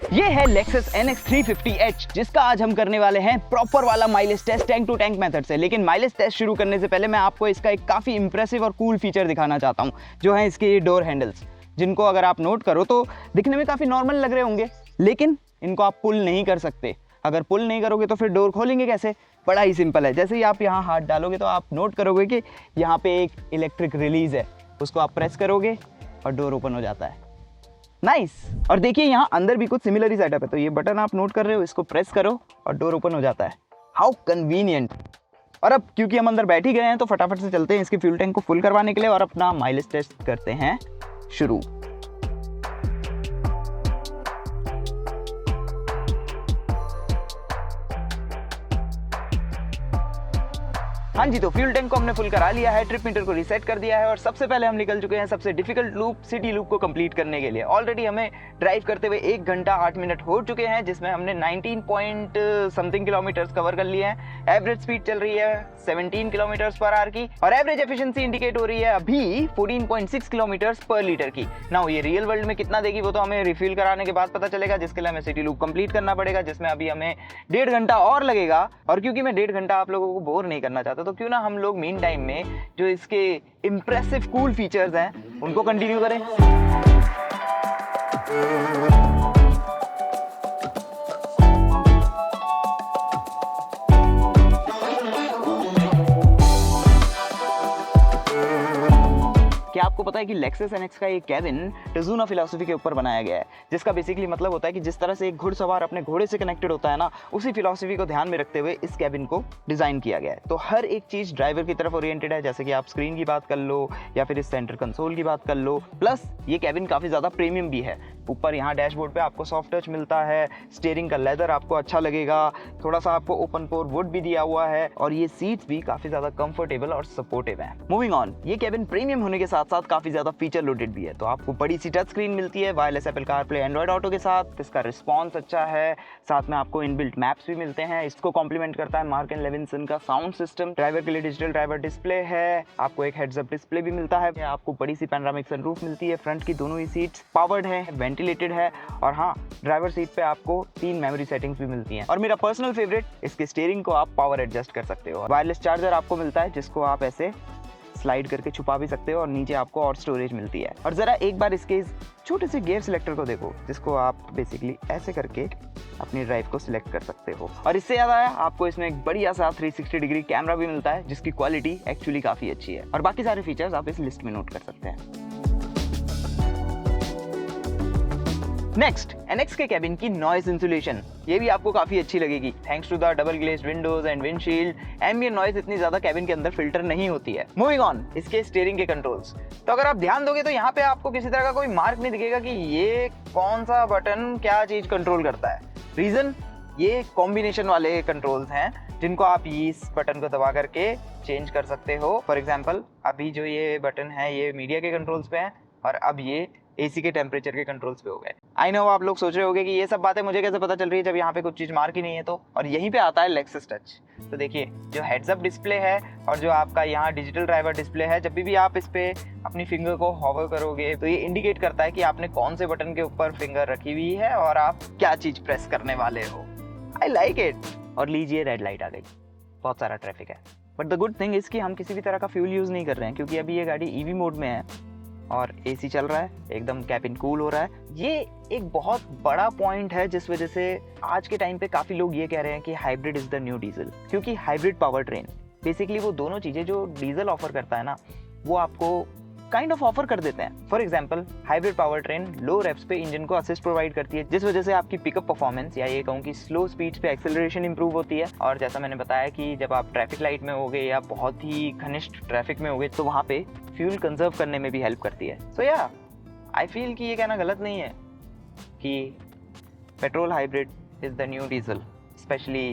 ये है Lexus NX 350h जिसका आज हम करने वाले हैं प्रॉपर वाला mileage test tank to tank method से। लेकिन माइलेज टेस्ट शुरू करने से पहले मैं आपको इसका एक काफ़ी इंप्रेसिव और कूल फीचर दिखाना चाहता हूँ, जो है इसके ये डोर हैंडल्स, जिनको अगर आप नोट करो तो दिखने में काफ़ी नॉर्मल लग रहे होंगे, लेकिन इनको आप पुल नहीं कर सकते। अगर पुल नहीं करोगे तो फिर डोर खोलेंगे कैसे? बड़ा ही सिंपल है। जैसे ही आप यहाँ हाथ डालोगे तो आप नोट करोगे कि यहाँ पे एक इलेक्ट्रिक रिलीज है, उसको आप प्रेस करोगे और डोर ओपन हो जाता है। नाइस। और देखिए यहाँ अंदर भी कुछ सिमिलर ही सेटअप है। तो ये बटन आप नोट कर रहे हो, इसको प्रेस करो और डोर ओपन हो जाता है। How convenient. और अब क्योंकि हम अंदर बैठ ही गए हैं तो फटाफट से चलते हैं इसके फ्यूल टैंक को फुल करवाने के लिए और अपना माइलेज टेस्ट करते हैं शुरू। हाँ जी, तो फ्यूल टैंक को हमने फुल करा लिया है, ट्रिप मीटर को रीसेट कर दिया है और सबसे पहले हम निकल चुके हैं सबसे डिफिकल्ट लूप, सिटी लूप को कंप्लीट करने के लिए। ऑलरेडी हमें ड्राइव करते हुए 1 घंटा 8 मिनट हो चुके हैं, जिसमें हमने 19 पॉइंट समथिंग किलोमीटर्स कवर कर लिए हैं। एवरेज स्पीड चल रही है 17 किलोमीटर्स पर आवर की और एवरेज एफिशिएंसी इंडिकेट हो रही है अभी 14.6 किलोमीटर्स पर लीटर की। नाउ ये रियल वर्ल्ड में कितना देगी वो तो हमें रिफ्यूल कराने के बाद पता चलेगा, जिसके लिए हमें सिटी लूप कंप्लीट करना पड़ेगा, जिसमें अभी हमें 1.5 घंटा और लगेगा। और क्योंकि मैं 1.5 घंटा आप लोगों को बोर नहीं करना चाहता, तो क्यों ना हम लोग मीन टाइम में जो इसके इंप्रेसिव कूल फीचर्स हैं उनको कंटिन्यू करें। क्या आपको पता है कि Lexus NX का ये कैबिन टिजुना फिलॉसफी के ऊपर बनाया गया है, जिसका बेसिकली मतलब होता है कि जिस तरह से एक घुड़सवार अपने घोड़े से कनेक्टेड होता है ना, उसी फिलॉसफी को ध्यान में रखते हुए इस कैबिन को डिजाइन किया गया है। तो हर एक चीज ड्राइवर की तरफ ओरिएंटेड है, जैसे कि आप स्क्रीन की बात कर लो या फिर इस सेंटर कंसोल की बात कर लो। प्लस ये कैबिन काफी ज्यादा प्रीमियम भी है। ऊपर यहाँ डैशबोर्ड पे आपको सॉफ्ट टच मिलता है, स्टीयरिंग का लेदर आपको अच्छा लगेगा, थोड़ा सा आपको ओपन पोर वुड भी दिया हुआ है और ये सीट्स भी काफी ज्यादा कंफर्टेबल और सपोर्टिव है। मूविंग ऑन, ये कैबिन प्रीमियम होने के साथ साथ काफी ज्यादा फीचर लोडेड भी है। तो आपको बड़ी सी टच स्क्रीन मिलती है wireless Apple CarPlay Android auto के साथ, इसका रिस्पॉन्स अच्छा है, साथ में आपको इनबिल्ट मैप्स भी मिलते हैं। इसको कॉम्प्लीमेंट करता है मार्क एंड लेविंसन का साउंड सिस्टम। ड्राइवर के लिए डिजिटल ड्राइवर डिस्प्ले है, आपको एक हेड्स अप डिस्प्ले भी मिलता है, आपको बड़ी सी पैनोरामिक सनरूफ मिलती है। फ्रंट की दोनों ही सीट्स पावर्ड है, वेंटिलेटेड है और हाँ, ड्राइवर सीट पे आपको 3 मेमोरी सेटिंग्स भी मिलती हैं। और मेरा पर्सनल फेवरेट, इसके स्टीयरिंग को आप पावर एडजस्ट कर सकते हो। वायरलेस चार्जर आपको मिलता है, जिसको आप ऐसे स्लाइड करके छुपा भी सकते हो और नीचे आपको और स्टोरेज मिलती है। और जरा एक बार इसके इस छोटे से गियर सिलेक्टर को देखो, जिसको आप बेसिकली ऐसे करके अपनी ड्राइव को सिलेक्ट कर सकते हो। और इससे याद आया, आपको इसमें एक बढ़िया सा 360 डिग्री कैमरा भी मिलता है, जिसकी क्वालिटी एक्चुअली काफी अच्छी है। और बाकी सारे फीचर्स आप इस लिस्ट में नोट कर सकते हैं। नेक्स्ट, NX के कैबिन की नॉइज इंसुलेशन, ये भी आपको काफी अच्छी लगेगी। Thanks to the double glazed windows and windshield, ambient noise इतनी ज्यादा कैबिन के अंदर फिल्टर नहीं होती है। मूविंग ऑन, इसके स्टीयरिंग के कंट्रोल्स, तो अगर आप ध्यान दोगे तो यहाँ पे आपको किसी तरह का कोई मार्क नहीं दिखेगा कि ये कौन सा बटन क्या चीज कंट्रोल करता है। रीजन, ये कॉम्बिनेशन वाले कंट्रोल्स हैं, जिनको आप इस बटन को दबा करके चेंज कर सकते हो। फॉर एग्जाम्पल, अभी जो ये बटन है ये मीडिया के कंट्रोल्स पे है और अब ये AC के टेम्परेचर के कंट्रोल्स पे हो गए। आई नो आप लोग सोच रहे होंगे कि ये सब बातें मुझे कैसे पता चल रही है जब यहाँ पे कुछ चीज मार्क ही नहीं है। तो और यहीं पे आता है Lexus टच। तो देखिए, जो हेड्स अप डिस्प्ले है और जो आपका यहाँ डिजिटल ड्राइवर डिस्प्ले है, जब भी आप इस पे अपनी फिंगर को हॉवर करोगे तो ये इंडिकेट करता है कि आपने कौन से बटन के ऊपर फिंगर रखी हुई है और आप क्या चीज प्रेस करने वाले हो। I like it. और लीजिए, रेड लाइट आ गई, बहुत सारा ट्रैफिक है। But the good thing is कि हम किसी भी तरह का फ्यूल यूज नहीं कर रहे हैं, क्योंकि अभी ये गाड़ी EV मोड में है और AC चल रहा है, एकदम कैबिन कूल हो रहा है। ये एक बहुत बड़ा पॉइंट है, जिस वजह से आज के टाइम पे काफी लोग ये कह रहे हैं कि hybrid is the new diesel, क्योंकि हाइब्रिड पावर ट्रेन बेसिकली वो दोनों चीजें जो डीजल ऑफर करता है ना, वो आपको काइंड ऑफ ऑफर कर देते हैं। For example, hybrid power train low revs पे इंजन को असिस्ट प्रोवाइड करती है, जिस वजह से आपकी पिकअप परफॉर्मेंस या ये कहूँ कि स्लो स्पीड्स पे एक्सेलरेशन इंप्रूव होती है। और जैसा मैंने बताया कि जब आप ट्रैफिक लाइट में होगे या बहुत ही घनिष्ठ ट्रैफिक में होगे तो वहाँ पे फ्यूल कंजर्व करने में भी हेल्प करती है। सो या आई फील कि ये कहना गलत नहीं है कि petrol hybrid is the new diesel, specially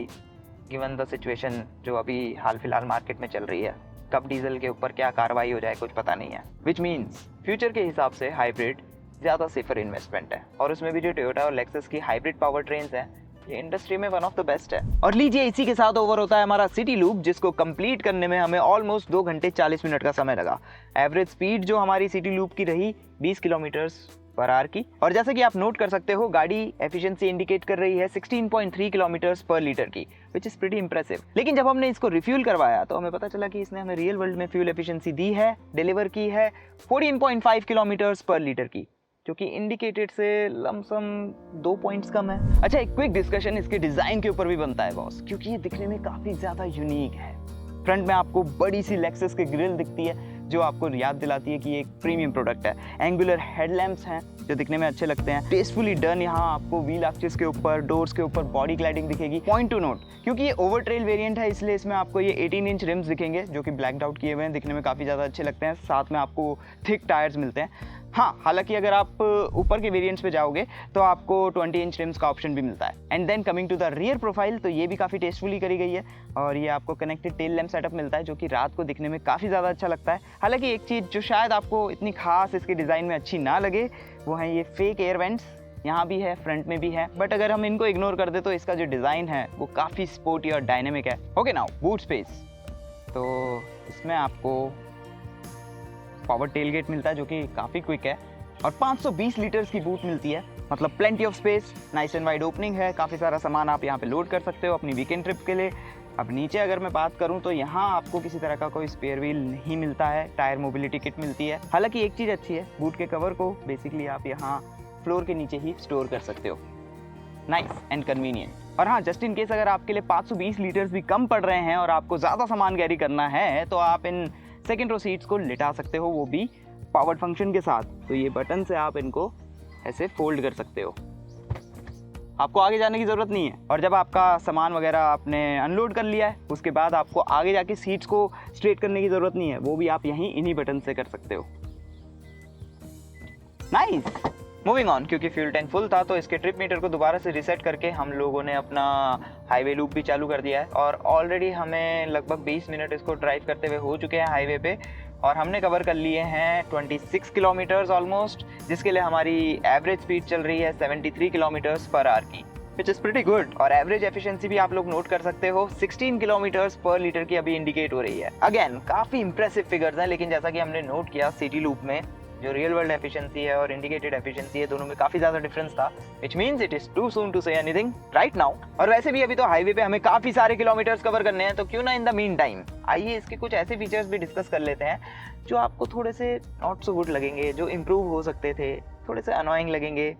given the situation जो अभी हाल फिलहाल मार्केट में चल रही है। कब डीजल के ऊपर क्या कार्रवाई हो जाए कुछ पता नहीं है। विच मीन्स फ्यूचर के हिसाब से हाइब्रिड ज्यादा सेफर इन्वेस्टमेंट है। और उसमें भी जो टोयोटा और Lexus की हाइब्रिड पावर ट्रेन्स हैं, ये इंडस्ट्री में वन ऑफ द बेस्ट है। और लीजिए, इसी के साथ ओवर होता है हमारा सिटी लूप, जिसको कंप्लीट करने में हमें ऑलमोस्ट 2 घंटे 40 मिनट का समय लगा। एवरेज स्पीड जो हमारी सिटी लूप की रही 20 किलोमीटर्स पर आवर की। और जैसा कि आप नोट कर सकते हो, गाड़ी एफिशिएंसी इंडिकेट कर रही है 16.3 किलोमीटर्स पर लीटर की, विच इज प्रीटी इंप्रेसिव। लेकिन जब हमने इसको रिफ्यूल करवाया तो हमें पता चला कि इसने हमें रियल वर्ल्ड में फ्यूल एफिशिएंसी दी है, डिलीवर की है 14.5 किलोमीटर्स पर लीटर की, जो कि इंडिकेटेड से लमसम 2 पॉइंट्स कम है। अच्छा, एक क्विक डिस्कशन इसके डिजाइन के ऊपर भी बनता है बॉस, क्योंकि ये दिखने में काफी ज्यादा यूनिक है। फ्रंट में आपको बड़ी सी लेक्सस की ग्रिल दिखती है, जो आपको याद दिलाती है कि ये एक प्रीमियम प्रोडक्ट है। एंगुलर हेडलैम्प्स हैं जो दिखने में अच्छे लगते हैं। टेस्टफुली डन यहाँ आपको व्हील आर्चेस के ऊपर, डोर्स के ऊपर बॉडी क्लैडिंग दिखेगी। पॉइंट टू नोट, क्योंकि ये ओवर ट्रेल वेरिएंट है, इसलिए इसमें आपको ये 18 इंच रिम्स दिखेंगे, जो कि ब्लैक आउट किए हुए हैं, दिखने में काफ़ी ज़्यादा अच्छे लगते हैं। साथ में आपको थिक टायर्स मिलते हैं। हाँ, हालांकि अगर आप ऊपर के वेरिएंट्स पे जाओगे तो आपको 20 इंच रिम्स का ऑप्शन भी मिलता है। And then coming to the rear profile, तो ये भी काफ़ी टेस्टफुली करी गई है और ये आपको कनेक्टेड टेल लैम्प सेटअप मिलता है, जो कि रात को दिखने में काफ़ी ज़्यादा अच्छा लगता है। हालांकि एक चीज़ जो शायद आपको इतनी खास इसके डिज़ाइन में अच्छी ना लगे, वो है ये फेक एयर वेंट्स। यहाँ भी है, फ्रंट में भी है, बट अगर हम इनको इग्नोर कर दे तो इसका जो डिज़ाइन है वो काफ़ी स्पोर्टी और डायनेमिक है। ओके, नाउ बूट स्पेस, तो इसमें आपको पावर टेलगेट मिलता है, जो कि काफ़ी क्विक है, और 520 लीटर्स की बूट मिलती है, मतलब plenty of space, nice and wide opening है। काफ़ी सारा सामान आप यहाँ पे लोड कर सकते हो अपनी वीकेंड ट्रिप के लिए। अब नीचे अगर मैं बात करूँ तो यहाँ आपको किसी तरह का कोई स्पेयर व्हील नहीं मिलता है, टायर मोबिलिटी किट मिलती है। हालांकि एक चीज़ अच्छी है, बूट के कवर को बेसिकली आप यहाँ फ्लोर के नीचे ही स्टोर कर सकते हो। Nice and convenient. और हाँ, जस्ट इन केस अगर आपके लिए 520 लीटर्स भी कम पड़ रहे हैं और आपको ज़्यादा सामान कैरी करना है, तो आप इन सेकेंड रो सीट्स को लिटा सकते हो, वो भी पावर्ड फंक्शन के साथ। तो ये बटन से आप इनको ऐसे फोल्ड कर सकते हो, आपको आगे जाने की ज़रूरत नहीं है। और जब आपका सामान वगैरह आपने अनलोड कर लिया है, उसके बाद आपको आगे जाके सीट्स को स्ट्रेट करने की ज़रूरत नहीं है, वो भी आप यहीं इन्हीं बटन से कर सकते हो। नाइस। मूविंग ऑन, क्योंकि फ्यूल टैंक फुल था तो इसके ट्रिप मीटर को दोबारा से रीसेट करके हम लोगों ने अपना हाईवे लूप भी चालू कर दिया है। और ऑलरेडी हमें लगभग 20 मिनट इसको ड्राइव करते हुए हो चुके हैं हाईवे पे, और हमने कवर कर लिए हैं 26 किलोमीटर्स ऑलमोस्ट, जिसके लिए हमारी एवरेज स्पीड चल रही है 73 किलोमीटर्स पर आवर की, विच इज़ प्रीटी गुड। और एवरेज एफिशिएंसी भी आप लोग नोट कर सकते हो, 16 किलोमीटर्स पर लीटर की अभी इंडिकेट हो रही है। अगेन काफ़ी इंप्रेसिव फिगर्स हैं, लेकिन जैसा कि हमने नोट किया, सिटी लूप में जो रियल वर्ल्ड एफिशिएंसी है और इंडिकेटेड एफिशिएंसी है, दोनों में काफी ज्यादा डिफरेंस था, which means it is too soon to say anything right now. और वैसे भी अभी तो हाईवे पे हमें काफी सारे किलोमीटर्स कवर करने हैं, तो क्यों ना इन द मीन टाइम आइए इसके कुछ ऐसे फीचर्स भी डिस्कस कर लेते हैं जो आपको थोड़े से नॉट सो गुड लगेंगे, जो इम्प्रूव हो सकते थे, थोड़े से अनोइंग लगेंगे।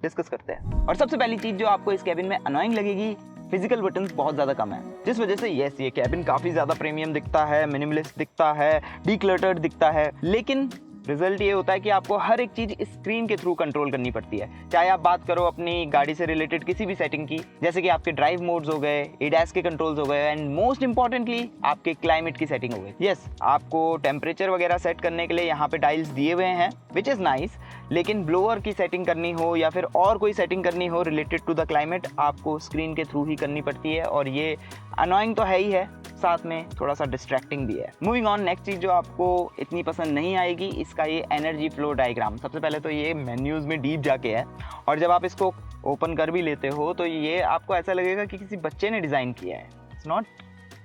डिस्कस करते हैं। और सबसे पहली चीज जो आपको इस कैबिन में अनोइंग लगेगी, फिजिकल बटन्स बहुत ज़्यादा कम है, जिस वजह से यस, ये कैबिन काफ़ी ज़्यादा प्रीमियम दिखता है, मिनिमलिस्ट दिखता है, डीक्लटर्ड दिखता है, लेकिन रिजल्ट ये होता है कि आपको हर एक चीज़ स्क्रीन के थ्रू कंट्रोल करनी पड़ती है। चाहे आप बात करो अपनी गाड़ी से रिलेटेड किसी भी सेटिंग की, जैसे कि आपके ड्राइव मोड्स हो गए, एडैस के कंट्रोल्स हो गए, एंड मोस्ट इंपॉर्टेंटली आपके क्लाइमेट की सेटिंग हो गई। यस, आपको टेम्परेचर वगैरह सेट करने के लिए यहाँ पे डायल्स दिए हुए हैं, विच इज़ नाइस, लेकिन ब्लोअर की सेटिंग करनी हो या फिर और कोई सेटिंग करनी हो रिलेटेड टू द क्लाइमेट, आपको स्क्रीन के थ्रू ही करनी पड़ती है, और ये अनोइंग तो है ही है, साथ में थोड़ा सा डिस्ट्रैक्टिंग भी है। मूविंग ऑन, नेक्स्ट चीज़ जो आपको इतनी पसंद नहीं आएगी, इसका ये एनर्जी फ्लो डायग्राम। सबसे पहले तो ये मेन्यूज़ में डीप जाके है, और जब आप इसको ओपन कर भी लेते हो तो ये आपको ऐसा लगेगा कि किसी बच्चे ने डिज़ाइन किया है। It's not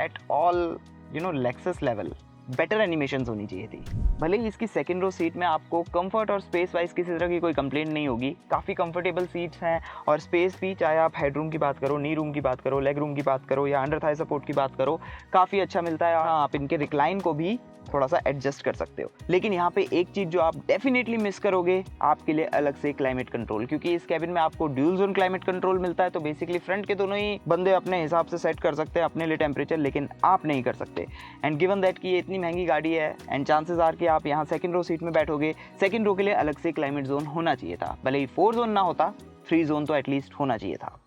at all Lexus level, better animations होनी चाहिए थी। भले ही इसकी सेकंड रो सीट में आपको कंफर्ट और स्पेस वाइज किसी तरह की कोई कंप्लेंट नहीं होगी, काफ़ी कंफर्टेबल सीट्स हैं, और स्पेस भी, चाहे आप हेडरूम की बात करो, नी रूम की बात करो, लेग रूम की बात करो, या अंडर थाई सपोर्ट की बात करो, काफ़ी अच्छा मिलता है। हाँ, आप इनके रिक्लाइन को भी थोड़ा सा एडजस्ट कर सकते हो। लेकिन यहाँ पे एक चीज़ जो आप डेफिनेटली मिस करोगे, आपके लिए अलग से क्लाइमेट कंट्रोल, क्योंकि इस कैबिन में आपको ड्यूल जोन क्लाइमेट कंट्रोल मिलता है। तो बेसिकली फ्रंट के दोनों ही बंदे अपने हिसाब से सेट कर सकते हैं अपने लिए टेम्परेचर, लेकिन आप नहीं कर सकते। एंड गिवन दैट कि ये इतनी महंगी गाड़ी है, एंड चांसेस आर कि आप यहाँ सेकंड रो सीट में बैठोगे, सेकंड रो के लिए अलग से क्लाइमेट जोन होना चाहिए था। भले ही 4 जोन ना होता, 3 जोन तो एटलीस्ट होना चाहिए था।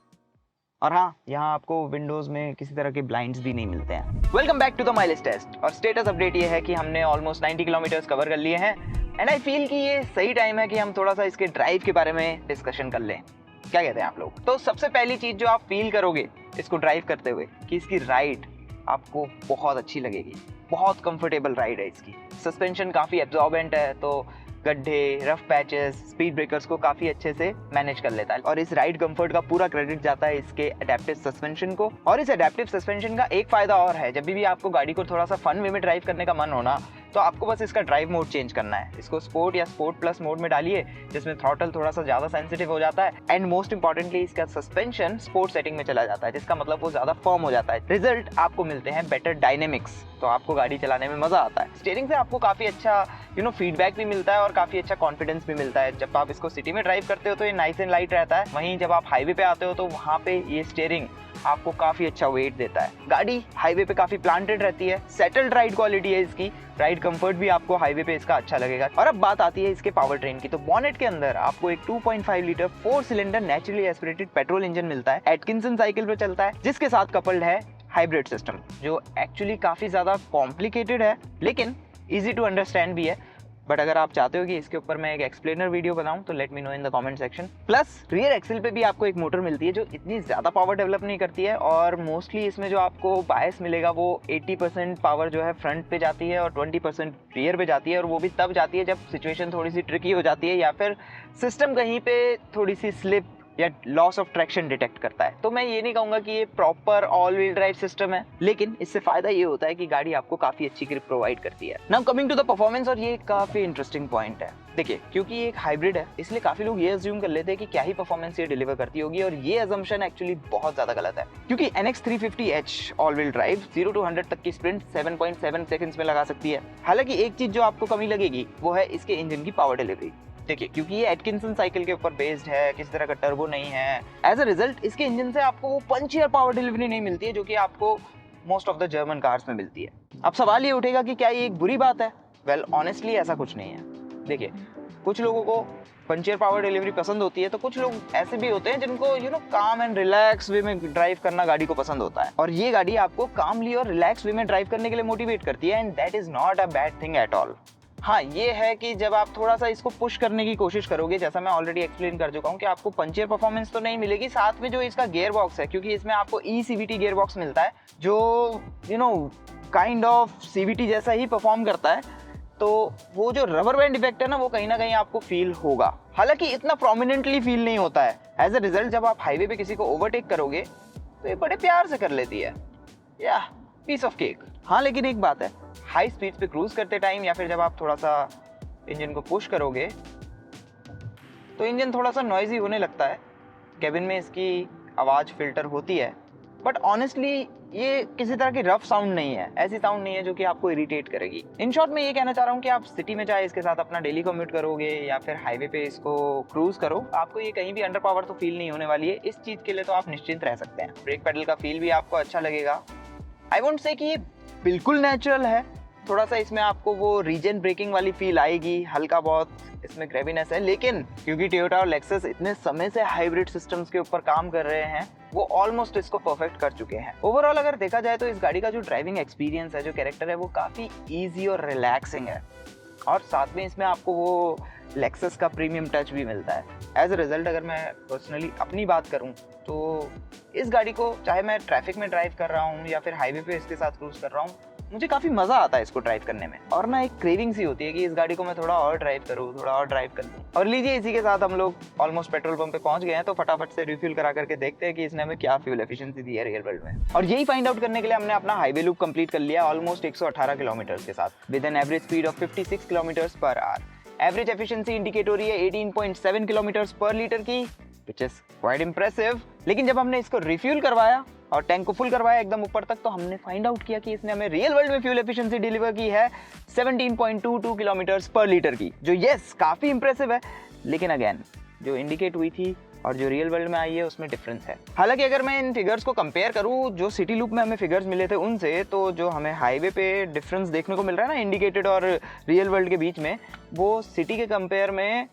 और हाँ, यहाँ आपको विंडोज में किसी तरह के ब्लाइंड्स भी नहीं मिलते हैं। Welcome back to the mileage test. और स्टेटस अपडेट ये है कि हमने ऑलमोस्ट 90 किलोमीटर्स कवर कर लिए हैं, एंड आई फील कि ये सही टाइम है कि हम थोड़ा सा इसके ड्राइव के बारे में डिस्कशन कर लें। क्या कहते हैं आप लोग? तो सबसे पहली चीज़ जो आप फील करोगे इसको ड्राइव करते हुए, कि इसकी राइड आपको बहुत अच्छी लगेगी। बहुत कंफर्टेबल राइड है इसकी। सस्पेंशन काफ़ी एब्जॉर्बेंट है, तो गड्ढे, रफ पैचेस, स्पीड ब्रेकर्स को काफ़ी अच्छे से मैनेज कर लेता है। और इस राइड कंफर्ट का पूरा क्रेडिट जाता है इसके अडेप्टिव सस्पेंशन को। और इस अडेप्टिव सस्पेंशन का एक फ़ायदा और है, जब भी आपको गाड़ी को थोड़ा सा फन वे में ड्राइव करने का मन हो ना, तो आपको बस इसका ड्राइव मोड चेंज करना है। इसको स्पोर्ट या स्पोर्ट प्लस मोड में डालिए, जिसमें थ्रॉटल थोड़ा सा ज़्यादा सेंसिटिव हो जाता है एंड मोस्ट इंपॉर्टेंटली इसका सस्पेंशन स्पोर्ट सेटिंग में चला जाता है, जिसका मतलब वो ज़्यादा फर्म हो जाता है। रिजल्ट आपको मिलते हैं बेटर डायनेमिक्स, तो आपको गाड़ी चलाने में मज़ा आता है। स्टीयरिंग से आपको काफ़ी अच्छा फीडबैक भी मिलता है और काफ़ी अच्छा कॉन्फिडेंस भी मिलता है। जब आप इसको सिटी में ड्राइव करते हो तो ये नाइस एंड लाइट रहता है, वहीं जब आप हाईवे पे आते हो तो वहाँ पे ये स्टीयरिंग आपको काफ़ी अच्छा वेट देता है। गाड़ी हाईवे पे काफ़ी प्लांटेड रहती है, सेटल्ड राइड क्वालिटी है इसकी, राइड कंफर्ट भी आपको हाईवे पे इसका अच्छा लगेगा। और अब बात आती है इसके पावर ट्रेन की, तो बॉनेट के अंदर आपको एक 2.5 litre 4 cylinder naturally aspirated petrol engine मिलता है। एटकिंसन साइकिल पे चलता है, जिसके साथ कपल्ड है हाइब्रिड सिस्टम, जो एक्चुअली काफ़ी ज़्यादा कॉम्प्लिकेटेड है लेकिन ईजी टू अंडरस्टैंड भी है। बट अगर आप चाहते हो कि इसके ऊपर मैं एक एक्सप्लेनर वीडियो बनाऊं तो let me know in the comment section. Plus rear axle पे भी आपको एक मोटर मिलती है जो इतनी ज़्यादा पावर डेवलप नहीं करती है, और मोस्टली इसमें जो आपको बायस मिलेगा वो 80% पावर जो है फ्रंट पे जाती है और 20% रियर पे जाती है, और वो भी तब जाती है जब सिचुएशन थोड़ी सी ट्रिकी हो जाती है या फिर सिस्टम कहीं पे थोड़ी सी स्लिप या लॉस ऑफ ट्रैक्शन डिटेक्ट करता है। तो मैं ये नहीं कहूँगा कि ये proper all wheel drive system है, लेकिन इससे फायदा ये होता है कि गाड़ी आपको काफ़ी अच्छी ग्रिप प्रोवाइड करती है। Now coming to the performance, और ये काफ़ी इंटरेस्टिंग पॉइंट है। देखिए, क्योंकि ये एक हाइब्रिड है इसलिए काफ़ी लोग ये अज्यूम कर लेते हैं कि क्या ही परफॉर्मेंस ये डिलीवर करती होगी, और ये अजम्पशन एक्चुअली बहुत ज़्यादा गलत है, क्योंकि NX 350H all wheel drive 0 to 100 तक की स्प्रिंट 7.7 सेकंड्स में लगा सकती है। हालांकि एक चीज़ जो आपको कमी लगेगी वो है इसके इंजन की पावर डिलीवरी। देखिए, क्योंकि ये एटकिंसन साइकिल के ऊपर बेस्ड है, किसी तरह का टर्बो नहीं है, एज अ रिजल्ट इसके इंजन से आपको वो पंचियर पावर डिलीवरी नहीं मिलती है जो कि आपको most of the German cars में मिलती है। अब सवाल ये उठेगा कि क्या ये एक बुरी बात है? वेल, ऑनेस्टली ऐसा कुछ नहीं है। देखिए, कुछ लोगों को पंचियर पावर डिलीवरी पसंद होती है, तो कुछ लोग ऐसे भी होते हैं जिनको काम एंड रिलैक्स वे में ड्राइव करना गाड़ी को पसंद होता है, और ये गाड़ी आपको कामली और रिलैक्स वे में ड्राइव करने के लिए मोटिवेट करती है, and that is not a bad thing at all. हाँ, ये है कि जब आप थोड़ा सा इसको पुश करने की कोशिश करोगे, जैसा मैं ऑलरेडी एक्सप्लेन कर चुका हूँ, कि आपको पंचियर परफॉर्मेंस तो नहीं मिलेगी, साथ में जो इसका गियर बॉक्स है, क्योंकि इसमें आपको ECVT गियर बॉक्स मिलता है जो काइंड ऑफ CVT जैसा ही परफॉर्म करता है, तो वो जो रबर बैंड इफेक्ट है ना, वो कहीं ना कहीं आपको फील होगा। हालांकि इतना प्रोमिनेंटली फील नहीं होता है। एज अ रिजल्ट जब आप हाईवे पे किसी को ओवरटेक करोगे तो ये बड़े प्यार से कर लेती है, या पीस ऑफ केक। हाँ, लेकिन एक बात है, हाई स्पीड पे क्रूज करते टाइम या फिर जब आप थोड़ा सा इंजन को पुश करोगे तो इंजन थोड़ा सा नॉइजी होने लगता है, केबिन में इसकी आवाज़ फिल्टर होती है, बट ऑनेस्टली ये किसी तरह की रफ साउंड नहीं है, ऐसी साउंड नहीं है जो कि आपको इरिटेट करेगी। इन शॉर्ट मैं ये कहना चाह रहा हूँ कि आप सिटी में चाहे इसके साथ अपना डेली कम्यूट करोगे या फिर हाईवे पे इसको क्रूज करो, आपको ये कहीं भी अंडर पावर तो फील नहीं होने वाली है। इस चीज़ के लिए तो आप निश्चिंत रह सकते हैं। ब्रेक पेडल का फील भी आपको अच्छा लगेगा। आई वोंट से कि ये बिल्कुल नेचुरल है, थोड़ा सा इसमें आपको वो रीजन ब्रेकिंग वाली फील आएगी, हल्का बहुत इसमें ग्रेविनेस है, लेकिन क्योंकि टोयोटा और लेक्सस इतने समय से हाइब्रिड सिस्टम्स के ऊपर काम कर रहे हैं, वो ऑलमोस्ट इसको परफेक्ट कर चुके हैं। ओवरऑल अगर देखा जाए तो इस गाड़ी का जो ड्राइविंग एक्सपीरियंस है, जो कैरेक्टर है, वो काफ़ी ईजी और रिलैक्सिंग है, और साथ में इसमें आपको वो लेक्सस का प्रीमियम टच भी मिलता है। एज अ रिजल्ट अगर मैं पर्सनली अपनी बात करूं तो इस गाड़ी को चाहे मैं ट्रैफिक में ड्राइव कर रहा हूं या फिर हाईवे पे इसके साथ क्रूज कर रहा हूं, मुझे काफ़ी मज़ा आता है इसको ड्राइव करने में, और ना एक क्रेविंग सी होती है कि इस गाड़ी को मैं थोड़ा और ड्राइव करूँ, थोड़ा और ड्राइव कर लूँ। और लीजिए, इसी के साथ हम लोग ऑलमोस्ट पेट्रोल पंप पे पहुंच गए हैं, तो फटाफट से रिफ्यूल करा करके देखते हैं कि इसने हमें क्या फ्यूल एफिशिएंसी दी है रियल वर्ल्ड में। और यही फाइंड आउट करने के लिए हमने अपना हाईवे लूप कंप्लीट कर लिया ऑलमोस्ट 118 किलोमीटर के साथ, with an average speed of 56 kilometre per hour. Average efficiency indicate हो रही है 18.7 किलोमीटर पर लीटर की, विच इज क्वाइट इंप्रेसिव। लेकिन जब हमने इसको रिफ्यूल करवाया और टैंक को फुल करवाया एकदम ऊपर तक, तो हमने फाइंड आउट किया कि इसने हमें रियल वर्ल्ड में फ्यूल एफिशिएंसी डिलीवर की है 17.22 किलोमीटर पर लीटर की, जो यस काफ़ी इंप्रेसिव है, लेकिन अगेन जो इंडिकेट हुई थी और जो रियल वर्ल्ड में आई है उसमें डिफरेंस है। हालांकि अगर मैं इन फिगर्स को कंपेयर करूं जो सिटी लूप में हमें फिगर्स मिले थे उनसे, तो जो हमें हाईवे पे डिफरेंस देखने को मिल रहा है ना इंडिकेटेड और रियल वर्ल्ड के बीच में, वो सिटी के कंपेयर में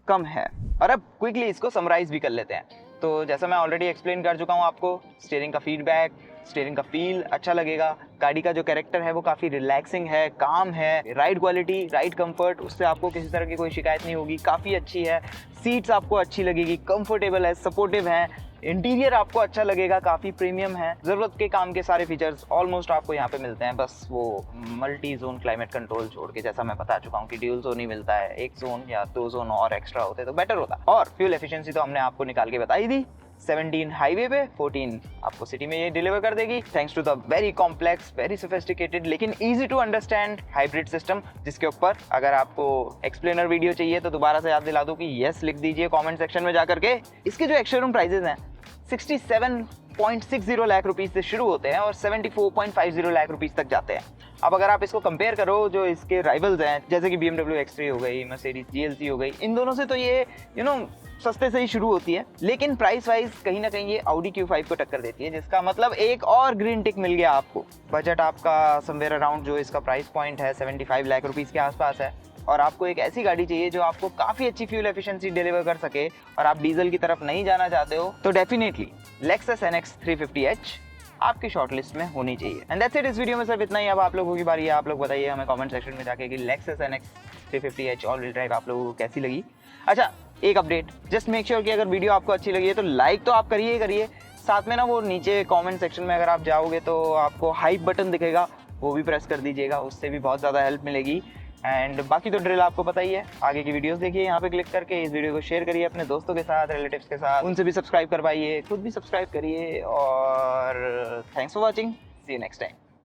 कम है। और अब क्विकली इसको समराइज भी कर लेते हैं। तो जैसा मैं ऑलरेडी एक्सप्लेन कर चुका हूँ आपको, स्टीयरिंग का फीडबैक, स्टीयरिंग का फील अच्छा लगेगा, गाड़ी का जो कैरेक्टर है वो काफ़ी रिलैक्सिंग है, काम है, राइड क्वालिटी, राइड कंफर्ट, उससे आपको किसी तरह की कोई शिकायत नहीं होगी, काफ़ी अच्छी है। सीट्स आपको अच्छी लगेगी, कंफर्टेबल है, सपोर्टिव है, इंटीरियर आपको अच्छा लगेगा, काफ़ी प्रीमियम है, ज़रूरत के काम के सारे फीचर्स ऑलमोस्ट आपको यहाँ पे मिलते हैं। बस वो मल्टी जोन क्लाइमेट कंट्रोल छोड़ के, जैसा मैं बता चुका हूँ कि ड्यूल जोन ही मिलता है, एक जोन या 2 जोन और एक्स्ट्रा होते तो बेटर होता। और फ्यूल एफिशिएंसी तो हमने आपको निकाल के बताई दी, 17 हाईवे पे, 14 आपको सिटी में ये डिलीवर कर देगी, thanks to the very complex, very sophisticated लेकिन easy to understand hybrid system, जिसके ऊपर अगर आपको एक्सप्लेनर वीडियो चाहिए तो दोबारा से याद दिला दूं कि यस लिख दीजिए कमेंट सेक्शन में जाकर के। इसके जो एक्स-शोरूम प्राइजेस हैं 67.60 लाख रुपीस से शुरू होते हैं और 74.50 लाख रुपीस तक जाते हैं। अब अगर आप इसको कंपेयर करो जो इसके राइवल्स हैं जैसे कि BMW X3 हो गई, मर्सिडीज GLC हो गई, इन दोनों से तो ये सस्ते से ही शुरू होती है, लेकिन प्राइस वाइज कहीं ना कहीं ये Audi Q5 को टक्कर देती है, जिसका मतलब एक और ग्रीन टिक मिल गया आपको। बजट आपका समवेयर अराउंड जो इसका प्राइस पॉइंट है 75 लाख रुपीस के आसपास है और आपको एक ऐसी गाड़ी चाहिए जो आपको काफ़ी अच्छी फ्यूल एफिशिएंसी डिलीवर कर सके और आप डीजल की तरफ नहीं जाना चाहते हो तो डेफिनेटली Lexus NX 350h आपकी शॉर्टलिस्ट में होनी चाहिए। एंड दैट्स इट, इस वीडियो में सिर्फ इतना ही। अब आप लोगों की बारी है, आप लोग बताइए हमें कमेंट सेक्शन में जाके कि Lexus NX 350h all wheel drive आप लोगों को कैसी लगी। अच्छा, एक अपडेट, जस्ट मेक श्योर कि अगर वीडियो आपको अच्छी लगी है तो लाइक तो आप करिए, साथ में ना वो नीचे कमेंट सेक्शन में अगर आप जाओगे तो आपको हाइप बटन दिखेगा, वो भी प्रेस कर दीजिएगा, उससे भी बहुत ज़्यादा हेल्प मिलेगी। एंड बाकी तो ड्रिल आपको पता ही है, आगे की वीडियोस देखिए यहाँ पे क्लिक करके, इस वीडियो को शेयर करिए अपने दोस्तों के साथ, रिलेटिव्स के साथ, उनसे भी सब्सक्राइब करवाइए, खुद भी सब्सक्राइब करिए और thanks for watching, see you next time.